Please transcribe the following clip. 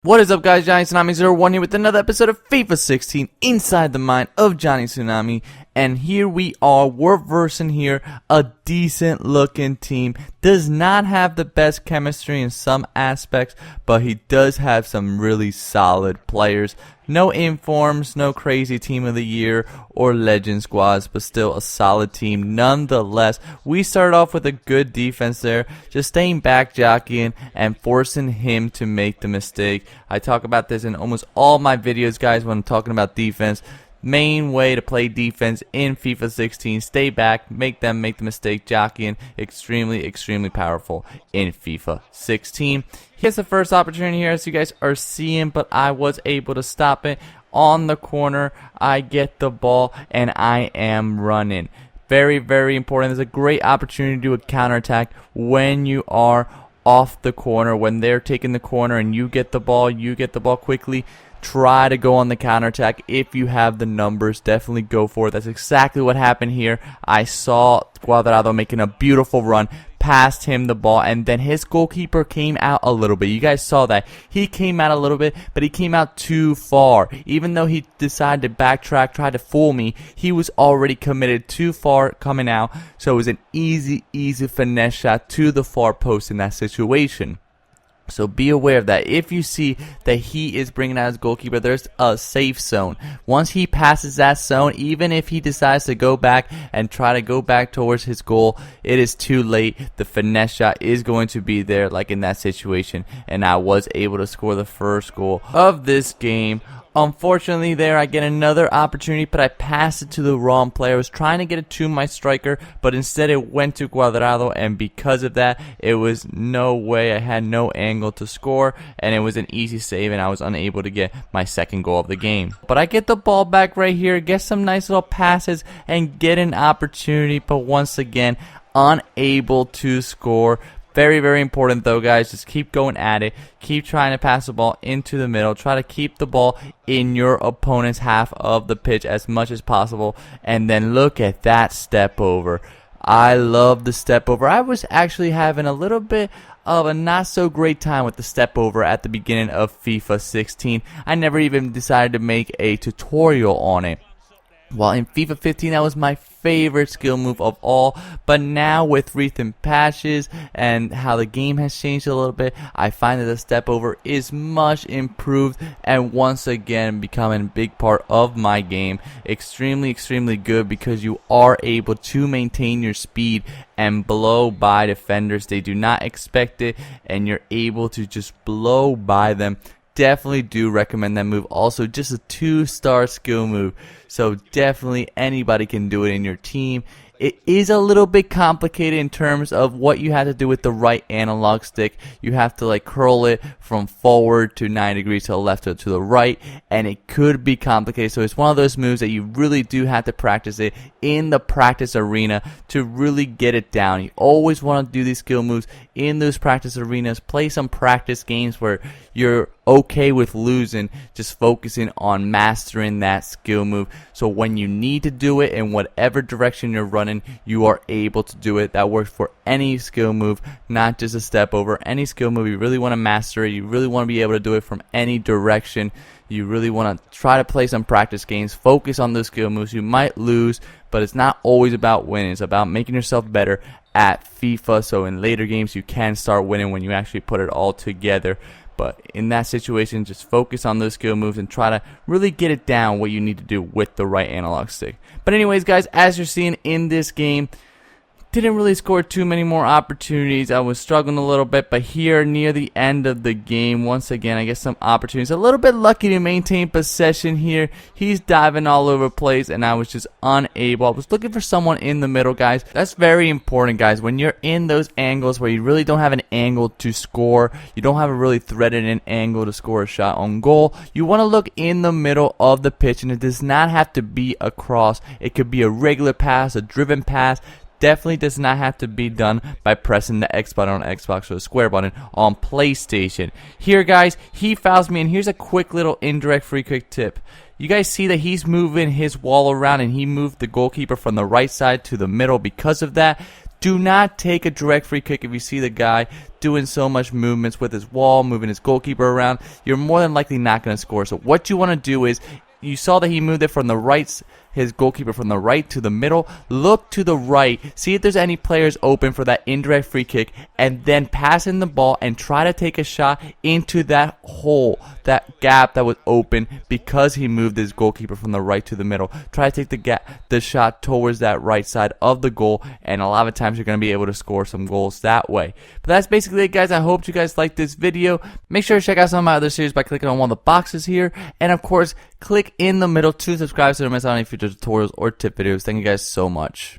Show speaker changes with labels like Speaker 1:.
Speaker 1: What is up, guys? JohnnyTsunami01 here with another episode of FIFA 16 inside the mind of Johnny Tsunami. And here we are, we're versing here a decent looking team. Does not have the best chemistry in some aspects, but he does have some really solid players. No informs, no crazy team of the year or legend squads, but still a solid team nonetheless. We started off with a good defense there, just staying back jockeying and forcing him to make the mistake. I talk about this in almost all my videos, guys, when I'm talking about defense. Main way to play defense in FIFA 16, stay back, make them make the mistake, jockeying, extremely powerful in FIFA 16. Here's the first opportunity here, as you guys are seeing, but I was able to stop it on the corner. I get the ball and I am running. Very important. There's a great opportunity to do a counterattack when you are off the corner, when they're taking the corner and you get the ball quickly. Try to go on the counterattack if you have the numbers. Definitely go for it. That's exactly what happened here. I saw Cuadrado making a beautiful run, passed him the ball, and then his goalkeeper came out a little bit. You guys saw that. He came out a little bit, but he came out too far. Even though he decided to backtrack, try to fool me, he was already committed too far coming out. So it was an easy finesse shot to the far post in that situation. So be aware of that. If you see that he is bringing out his goalkeeper, there's a safe zone. Once he passes that zone, even if he decides to go back and try to go back towards his goal, it is too late. The finesse shot is going to be there, like in that situation. And I was able to score the first goal of this game. Unfortunately there I get another opportunity, but I passed it to the wrong player. I was trying to get it to my striker, but instead it went to Cuadrado, and because of that, it was no way. I had no angle to score, and it was an easy save, and I was unable to get my second goal of the game. But I get the ball back right here, get some nice little passes, and get an opportunity, but once again, unable to score. Very important though, guys. Just keep going at it. Keep trying to pass the ball into the middle. Try to keep the ball in your opponent's half of the pitch as much as possible. And then look at that step over. I love the step over. I was actually having a little bit of a not so great time with the step over at the beginning of FIFA 16. I never even decided to make a tutorial on it. While in FIFA 15, that was my favorite skill move of all, but now with recent patches and how the game has changed a little bit, I find that the step over is much improved and once again becoming a big part of my game. Extremely good, because you are able to maintain your speed and blow by defenders. They do not expect it, and you're able to just blow by them. Definitely do recommend that move. Also, just a 2-star skill move, so definitely anybody can do it in your team. It is a little bit complicated in terms of what you have to do with the right analog stick. You have to like curl it from forward to 90 degrees to the left or to the right, and it could be complicated. So it's one of those moves that you really do have to practice it in the practice arena to really get it down. You always want to do these skill moves in those practice arenas. Play some practice games where you're okay with losing, just focusing on mastering that skill move. So when you need to do it in whatever direction you're running, you are able to do it. That works for any skill move, not just a step over. Any skill move, you really want to master it. You really want to be able to do it from any direction. You really want to try to play some practice games. Focus on those skill moves. You might lose, but it's not always about winning. It's about making yourself better at FIFA, so in later games you can start winning when you actually put it all together. But in that situation, just focus on those skill moves and try to really get it down what you need to do with the right analog stick. But anyways, guys, as you're seeing in this game, didn't really score too many more opportunities. I was struggling a little bit, but here near the end of the game, once again, I get some opportunities. A little bit lucky to maintain possession here. He's diving all over the place, and I was just unable. I was looking for someone in the middle, guys. That's very important, guys. When you're in those angles where you really don't have an angle to score, you don't have a really threaded in angle to score a shot on goal, you want to look in the middle of the pitch, and it does not have to be a cross. It could be a regular pass, a driven pass. Definitely does not have to be done by pressing the X button on Xbox or the square button on PlayStation. Here, guys, he fouls me, and here's a quick little indirect free kick tip. You guys see that he's moving his wall around, and he moved the goalkeeper from the right side to the middle. Because of that, Do not take a direct free kick if you see the guy doing so much movements with his wall, moving his goalkeeper around. You're more than likely not going to score. So what you want to do is, you saw that he moved it from the right, his goalkeeper from the right to the middle. Look to the right, see if there's any players open for that indirect free kick, and then pass in the ball and try to take a shot into that hole, that gap that was open because he moved his goalkeeper from the right to the middle. Try to take the shot towards that right side of the goal, and a lot of times you're going to be able to score some goals that way. But that's basically it, guys. I hope you guys liked this video. Make sure to check out some of my other series by clicking on one of the boxes here, and of course, click in the middle to subscribe so you don't miss out on any future tutorials or tip videos. Thank you guys so much.